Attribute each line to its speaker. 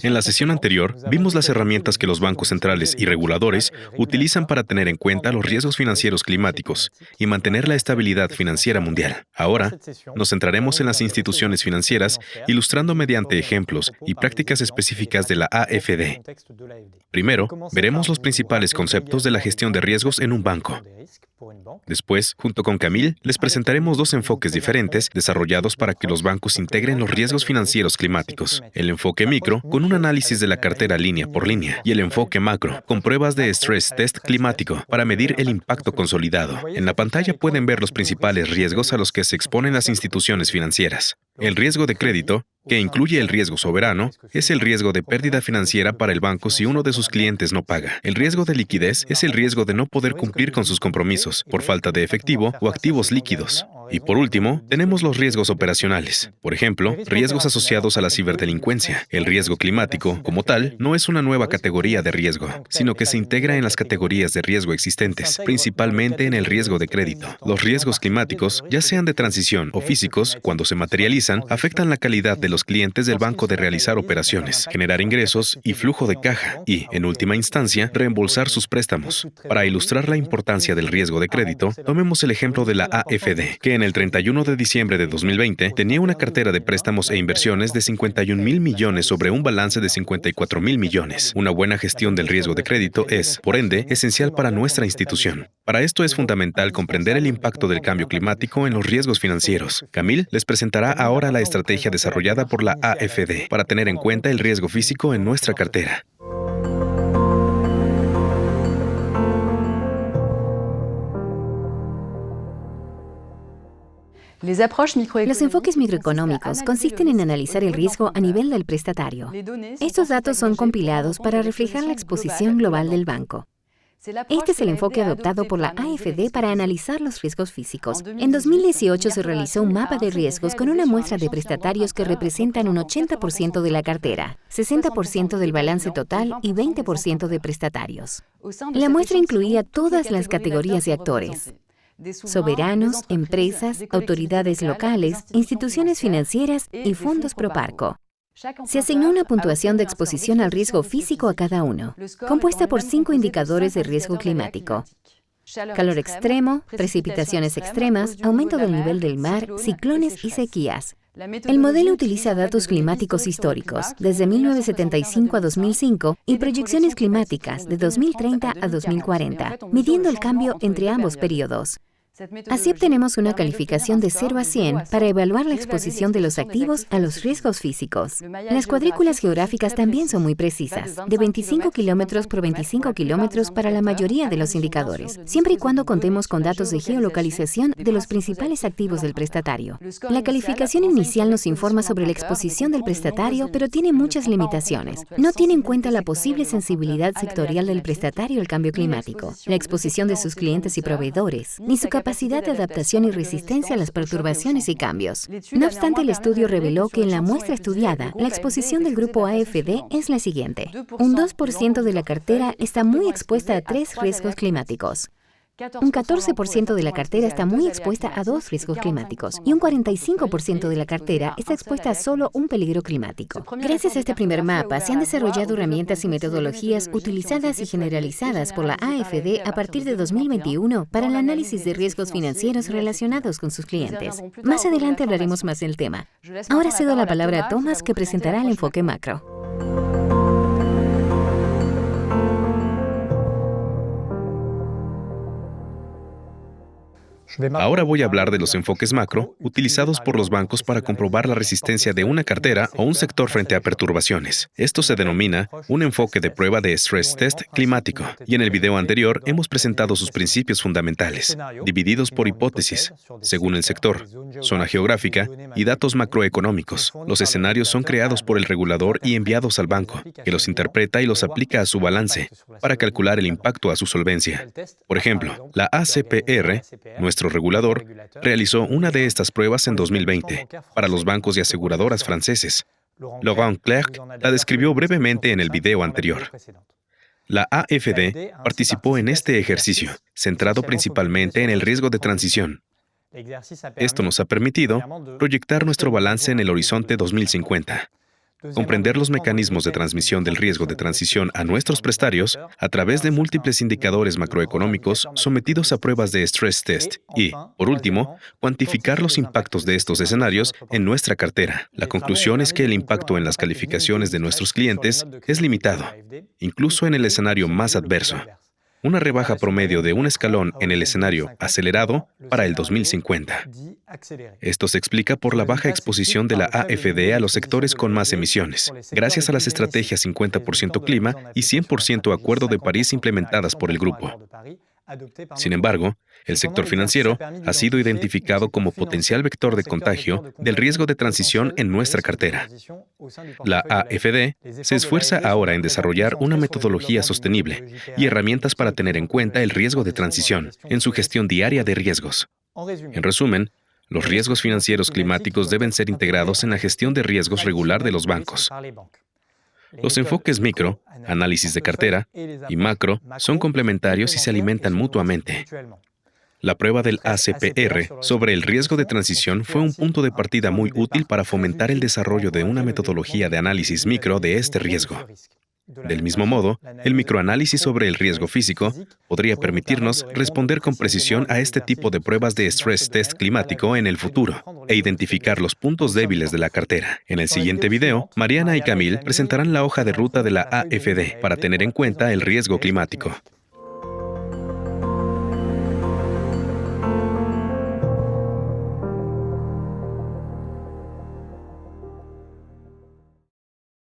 Speaker 1: En la sesión anterior, vimos las herramientas que los bancos centrales y reguladores utilizan para tener en cuenta los riesgos financieros climáticos y mantener la estabilidad financiera mundial. Ahora, nos centraremos en las instituciones financieras, ilustrando mediante ejemplos y prácticas específicas de la AFD. Primero, veremos los principales conceptos de la gestión de riesgos en un banco. Después, junto con Camille, les presentaremos dos enfoques diferentes desarrollados para que los bancos integren los riesgos financieros climáticos. El enfoque micro, con un análisis de la cartera línea por línea, y el enfoque macro, con pruebas de stress test climático para medir el impacto consolidado. En la pantalla pueden ver los principales riesgos a los que se exponen las instituciones financieras. El riesgo de crédito, que incluye el riesgo soberano, es el riesgo de pérdida financiera para el banco si uno de sus clientes no paga. El riesgo de liquidez es el riesgo de no poder cumplir con sus compromisos por falta de efectivo o activos líquidos. Y por último, tenemos los riesgos operacionales. Por ejemplo, riesgos asociados a la ciberdelincuencia. El riesgo climático, como tal, no es una nueva categoría de riesgo, sino que se integra en las categorías de riesgo existentes, principalmente en el riesgo de crédito. Los riesgos climáticos, ya sean de transición o físicos, cuando se materializan, afectan la calidad de los clientes del banco de realizar operaciones, generar ingresos y flujo de caja y, en última instancia, reembolsar sus préstamos. Para ilustrar la importancia del riesgo de crédito, tomemos el ejemplo de la AFD, que en el 31 de diciembre de 2020 tenía una cartera de préstamos e inversiones de 51,000 millones sobre un balance de 54,000 millones. Una buena gestión del riesgo de crédito es, por ende, esencial para nuestra institución. Para esto es fundamental comprender el impacto del cambio climático en los riesgos financieros. Camille les presentará ahora la estrategia desarrollada por la AFD para tener en cuenta el riesgo físico en nuestra cartera.
Speaker 2: Los enfoques microeconómicos consisten en analizar el riesgo a nivel del prestatario. Estos datos son compilados para reflejar la exposición global del banco. Este es el enfoque adoptado por la AFD para analizar los riesgos físicos. En 2018 se realizó un mapa de riesgos con una muestra de prestatarios que representan un 80% de la cartera, 60% del balance total y 20% de prestatarios. La muestra incluía todas las categorías de actores: soberanos, empresas, autoridades locales, instituciones financieras y fondos Proparco. Se asignó una puntuación de exposición al riesgo físico a cada uno, compuesta por 5 indicadores de riesgo climático: calor extremo, precipitaciones extremas, aumento del nivel del mar, ciclones y sequías. El modelo utiliza datos climáticos históricos, desde 1975 a 2005, y proyecciones climáticas de 2030 a 2040, midiendo el cambio entre ambos periodos. Así obtenemos una calificación de 0 a 100 para evaluar la exposición de los activos a los riesgos físicos. Las cuadrículas geográficas también son muy precisas, de 25 kilómetros por 25 kilómetros para la mayoría de los indicadores, siempre y cuando contemos con datos de geolocalización de los principales activos del prestatario. La calificación inicial nos informa sobre la exposición del prestatario, pero tiene muchas limitaciones. No tiene en cuenta la posible sensibilidad sectorial del prestatario al cambio climático, la exposición de sus clientes y proveedores, ni su capacidad de adaptación y resistencia a las perturbaciones y cambios. No obstante, el estudio reveló que en la muestra estudiada, la exposición del grupo AFD es la siguiente. Un 2% de la cartera está muy expuesta a 3 riesgos climáticos. Un 14% de la cartera está muy expuesta a 2 riesgos climáticos y un 45% de la cartera está expuesta a solo un peligro climático. Gracias a este primer mapa, se han desarrollado herramientas y metodologías utilizadas y generalizadas por la AFD a partir de 2021 para el análisis de riesgos financieros relacionados con sus clientes. Más adelante hablaremos más del tema. Ahora cedo la palabra a Thomas, que presentará el enfoque macro.
Speaker 1: Ahora voy a hablar de los enfoques macro utilizados por los bancos para comprobar la resistencia de una cartera o un sector frente a perturbaciones. Esto se denomina un enfoque de prueba de stress test climático, y en el video anterior hemos presentado sus principios fundamentales, divididos por hipótesis, según el sector, zona geográfica y datos macroeconómicos. Los escenarios son creados por el regulador y enviados al banco, que los interpreta y los aplica a su balance para calcular el impacto a su solvencia. Por ejemplo, la ACPR, nuestro regulador, realizó una de estas pruebas en 2020 para los bancos y aseguradoras franceses. Laurent Clerc la describió brevemente en el video anterior. La AFD participó en este ejercicio, centrado principalmente en el riesgo de transición. Esto nos ha permitido proyectar nuestro balance en el horizonte 2050. comprender los mecanismos de transmisión del riesgo de transición a nuestros prestarios a través de múltiples indicadores macroeconómicos sometidos a pruebas de stress test y, por último, cuantificar los impactos de estos escenarios en nuestra cartera. La conclusión es que el impacto en las calificaciones de nuestros clientes es limitado, incluso en el escenario más adverso. Una rebaja promedio de un escalón en el escenario acelerado para el 2050. Esto se explica por la baja exposición de la AFD a los sectores con más emisiones, gracias a las estrategias 50% clima y 100% Acuerdo de París implementadas por el grupo. Sin embargo, el sector financiero ha sido identificado como potencial vector de contagio del riesgo de transición en nuestra cartera. La AFD se esfuerza ahora en desarrollar una metodología sostenible y herramientas para tener en cuenta el riesgo de transición en su gestión diaria de riesgos. En resumen, los riesgos financieros climáticos deben ser integrados en la gestión de riesgos regular de los bancos. Los enfoques micro, análisis de cartera, y macro son complementarios y se alimentan mutuamente. La prueba del ACPR sobre el riesgo de transición fue un punto de partida muy útil para fomentar el desarrollo de una metodología de análisis micro de este riesgo. Del mismo modo, el microanálisis sobre el riesgo físico podría permitirnos responder con precisión a este tipo de pruebas de stress test climático en el futuro e identificar los puntos débiles de la cartera. En el siguiente video, Mariana y Camille presentarán la hoja de ruta de la AFD para tener en cuenta el riesgo climático.